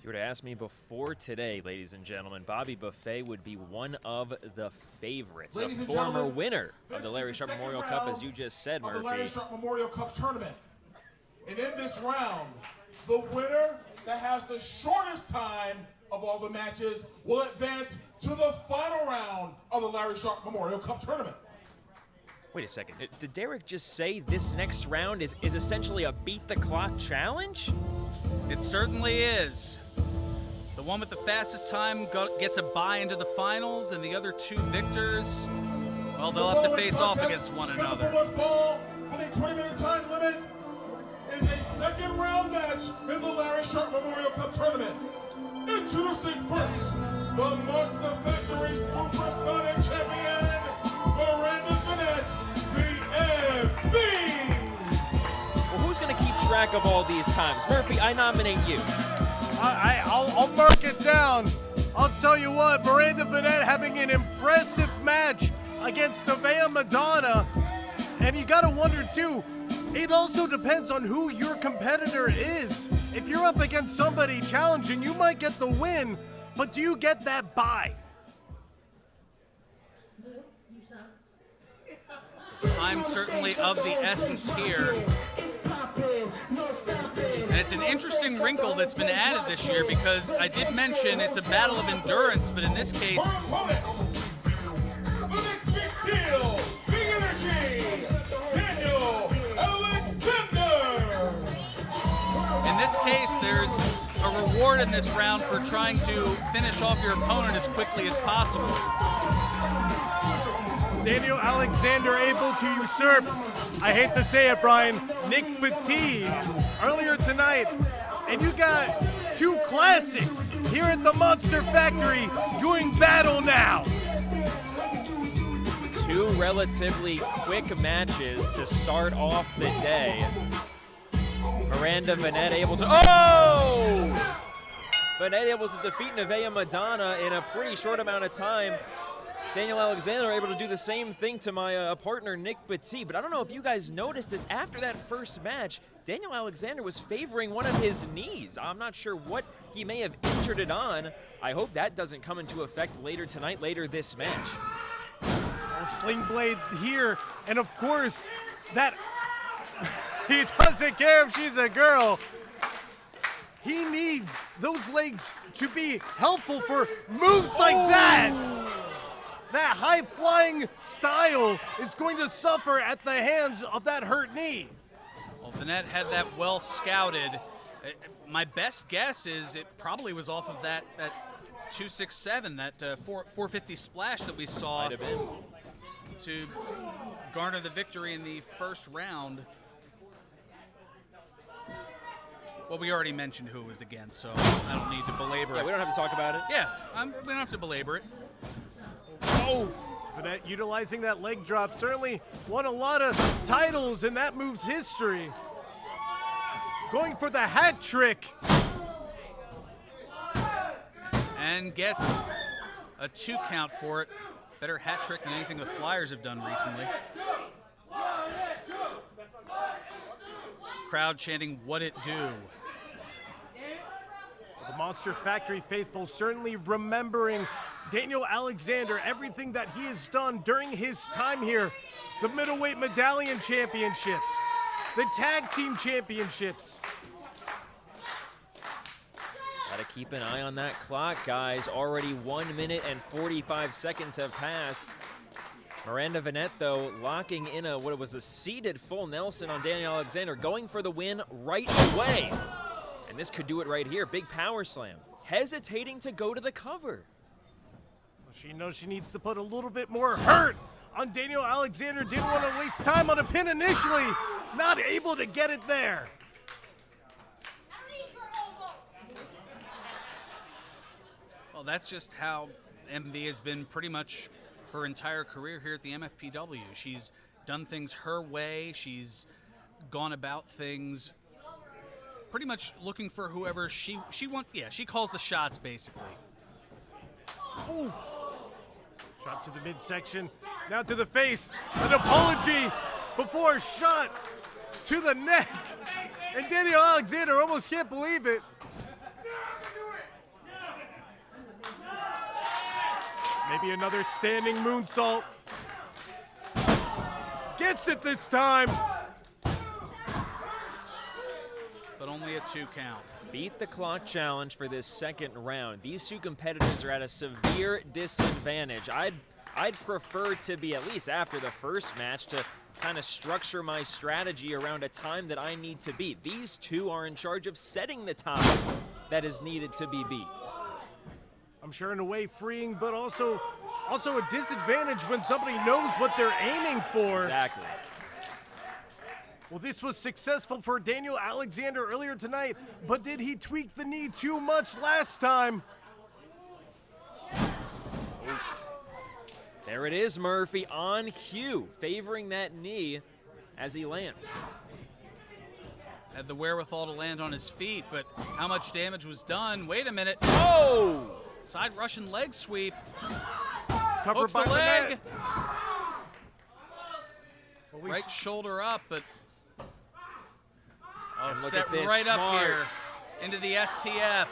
you were to ask me before today, ladies and gentlemen, Bobby Buffet would be one of the favorites, a former winner of the Larry Sharpe Memorial Cup, as you just said, Murphy. The Larry Sharpe Memorial Cup tournament. And in this round, the winner that has the shortest time of all the matches will advance to the final round of the Larry Sharpe Memorial Cup tournament. Wait a second, did Derek just say this next round is essentially a beat-the-clock challenge? It certainly is. The one with the fastest time gets a bye into the finals, and the other two victors, well, they'll have to face off against one another. Fall with a 20-minute time limit is a second round match in the Larry Sharpe Memorial Cup tournament. Introducing first, the Monster Factory Supersonic Champion, Miranda Bennett, the MV. Well, who's going to keep track of all these times? Murphy, I nominate you. I'll mark it down. I'll tell you what, Miranda Bennett having an impressive match against Nevaeh Madonna. And you gotta wonder too, it also depends on who your competitor is. If you're up against somebody challenging, you might get the win, but do you get that bye? Time certainly of the essence here. And it's an interesting wrinkle that's been added this year, because I did mention it's a battle of endurance, but in this case, The next big deal, big energy, Daniel Alexander. in this case, there's a reward in this round for trying to finish off your opponent as quickly as possible. Daniel Alexander able to usurp, I hate to say it, Brian, Nick Petit earlier tonight. And you got two classics here at the Monster Factory doing battle now. Two relatively quick matches to start off the day. Miranda Bennett able to, Bennett able to defeat Nevaeh Madonna in a pretty short amount of time. Daniel Alexander able to do the same thing to my partner, Nick Petit. But I don't know if you guys noticed this. After that first match, Daniel Alexander was favoring one of his knees. I'm not sure what he may have injured it on. I hope that doesn't come into effect later tonight, later this match. Sling blade here, and of course, that he doesn't care if she's a girl. He needs those legs to be helpful for moves like that. That high-flying style is going to suffer at the hands of that hurt knee. Well, Bennett had that well scouted. My best guess is it probably was off of that 267, that 450 splash that we saw to garner the victory in the first round. Well, we already mentioned who it was against, so I don't need to belabor it. Yeah, we don't have to talk about it. Yeah, we don't have to belabor it. Oh, Bennett utilizing that leg drop, certainly won a lot of titles in that move's history. Going for the hat trick. And gets a 2 count for it. Better hat trick than anything the Flyers have done recently. Crowd chanting, "What it do?" The Monster Factory faithful certainly remembering Daniel Alexander, everything that he has done during his time here. The Middleweight Medallion Championship, the Tag Team Championships. Gotta keep an eye on that clock, guys. Already 1 minute and 45 seconds have passed. Miranda Bennett, though, locking in what was a seated full Nelson on Daniel Alexander, going for the win right away. And this could do it right here. Big power slam. Hesitating to go to the cover. She knows she needs to put a little bit more hurt on Daniel Alexander. Didn't want to waste time on a pin initially. Not able to get it there. Well, that's just how MV has been pretty much for her entire career here at the MFPW. She's done things her way. She's gone about things pretty much looking for whoever she wants. Yeah, she calls the shots, basically. Ooh. Shot to the midsection, now to the face. An apology before a shot to the neck. And Daniel Alexander almost can't believe it. Maybe another standing moonsault. Gets it this time. But only a 2 count. Beat the clock challenge for this second round. These two competitors are at a severe disadvantage. I'd prefer to be, at least after the first match, to kind of structure my strategy around a time that I need to beat. These two are in charge of setting the time that is needed to be beat. I'm sure in a way freeing, but also a disadvantage when somebody knows what they're aiming for. Exactly. Well, this was successful for Daniel Alexander earlier tonight, but did he tweak the knee too much last time? There it is, Murphy, on cue, favoring that knee as he lands. Had the wherewithal to land on his feet, but how much damage was done? Wait a minute. Oh! Side Russian leg sweep. Covered Hooks by the leg. net. Well, Right shoulder up, but And look set at this, right smart. up here into the STF.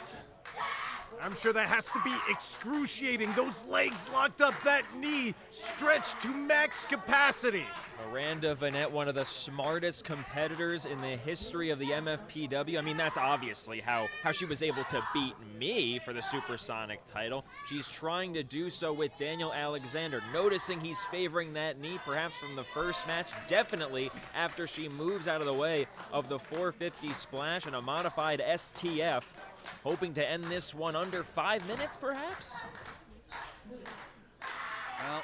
I'm sure that has to be excruciating. Those legs locked up, that knee stretched to max capacity. Miranda Vanette, one of the smartest competitors in the history of the MFPW. I mean, that's obviously how she was able to beat me for the Supersonic title. She's trying to do so with Daniel Alexander, noticing he's favoring that knee perhaps from the first match, definitely after she moves out of the way of the 450 splash and a modified STF, hoping to end this one under 5 minutes perhaps? Well,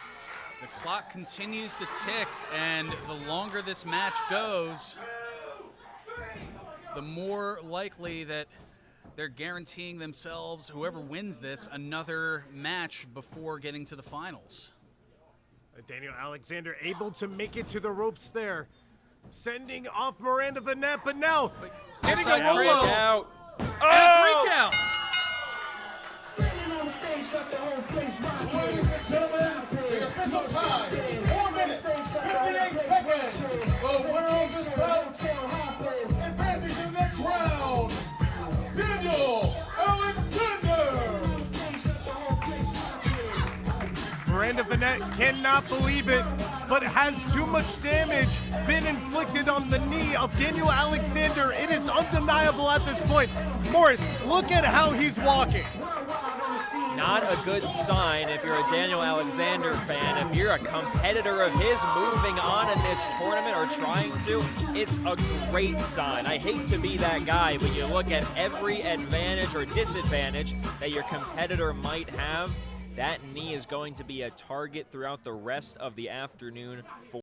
the clock continues to tick, and the longer this match goes, the more likely that they're guaranteeing themselves, whoever wins this, another match before getting to the finals. Daniel Alexander able to make it to the ropes there, sending off Miranda Vanette, but now getting a Outside roll break up. Out. And a 3 Oh! count. Ladies and gentlemen, the official time is 4 minutes, 58 seconds. The winner of this bout advances to the next round, Daniel Alexander. Miranda Vanette cannot believe it, but has too much damage been inflicted on the knee of Daniel Alexander. It is undeniable at this point. Morris, look at how he's walking. Not a good sign if you're a Daniel Alexander fan. If you're a competitor of his moving on in this tournament or trying to, it's a great sign. I hate to be that guy, but you look at every advantage or disadvantage that your competitor might have, that knee is going to be a target throughout the rest of the afternoon for